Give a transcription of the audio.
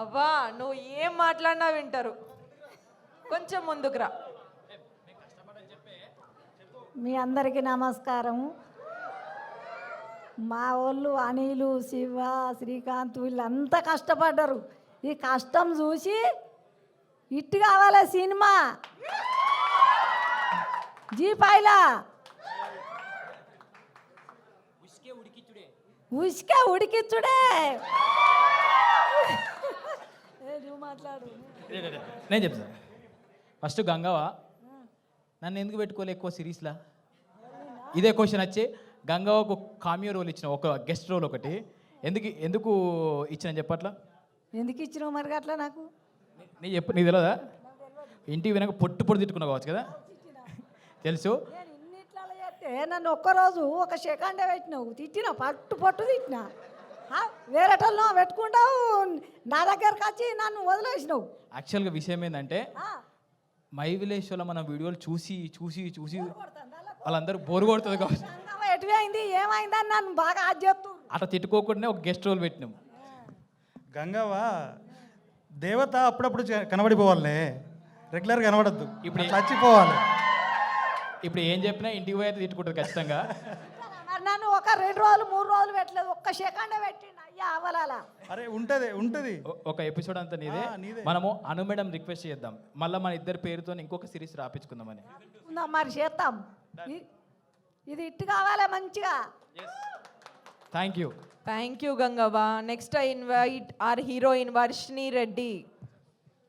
అవ్వా నువ్వు ఏం మాట్లాడినా వింటారు. కొంచెం ముందుకు రా. మీ అందరికీ నమస్కారం. మా వాళ్ళు అనిలు, శివ, శ్రీకాంత్ వీళ్ళంతా కష్టపడ్డారు. ఈ కష్టం చూసి ఇట్టు కావాలి సినిమా జీపాయిలా ఉసికే ఉడికిచ్చుడే. నువ్వు మాట్లాడు. నేను చెప్తాను. ఫస్ట్ గంగవ్వ నన్ను ఎందుకు పెట్టుకోలే ఎక్కువ సిరీస్లా? ఇదే క్వశ్చన్ వచ్చి గంగవ్వకు కామియో రోల్ ఇచ్చిన, ఒక గెస్ట్ రోల్ ఒకటి ఎందుకు ఇచ్చిన చెప్పట్లా? ఎందుకు ఇచ్చినావు మరి అట్లా? నాకు నీకు తెలియదా? ఇంటికి వినక పొట్టు తిట్టుకున్నావు కావచ్చు కదా? తెలుసు. నేను ఇన్నిట్లలో చేస్తే నన్ను ఒక్కరోజు ఒక సెకండే పెట్టినావు, తిట్టినా, పట్టు తిట్టినా. వేరేటల్లో పెట్టుకుంటావు, నా దగ్గరకు వచ్చి నన్ను వదిలేసినావు. యాక్చువల్గా విషయం ఏంటంటే మై విలేజ్లో మన వీడియోలు చూసి వాళ్ళందరూ బోరు కొడుతుంది కావచ్చు. ఎటువైంది ఏమైందని నన్ను బాగా అది చెప్తూ అట్లా తిట్టుకోకుండానే ఒక గెస్ట్ రోల్ పెట్టినాము. గంగవ్వ దేవత అప్పుడప్పుడు కనబడిపోవాలే, రెగ్యులర్గా కనబడద్దు. ఇప్పుడు చచ్చిపోవాలి. ఇప్పుడు ఏం చెప్పినా ఇంటికి పోయి అయితే తిట్టుకుంటుంది ఖచ్చితంగా. మరి నన్ను ఒక 2 రోజులు 3 రోజులు పెట్టలేదు, ఒక్క సెకండే పెట్టిండు. అయ్యా అవలాలా. అరే ఉంటది ఒక ఎపిసోడ్ అంతా నీదే. మనము అను మేడం రిక్వెస్ట్ చేద్దాం, మళ్ళీ మన ఇద్దరి పేరుతో ఇంకొక సిరీస్ రాపించుకుందామని. మరి చేస్తాం. ఇది ఇట్టు కావాలి మంచిగా. Thank you Gangavva. Next I invite our heroine Varshini Reddy.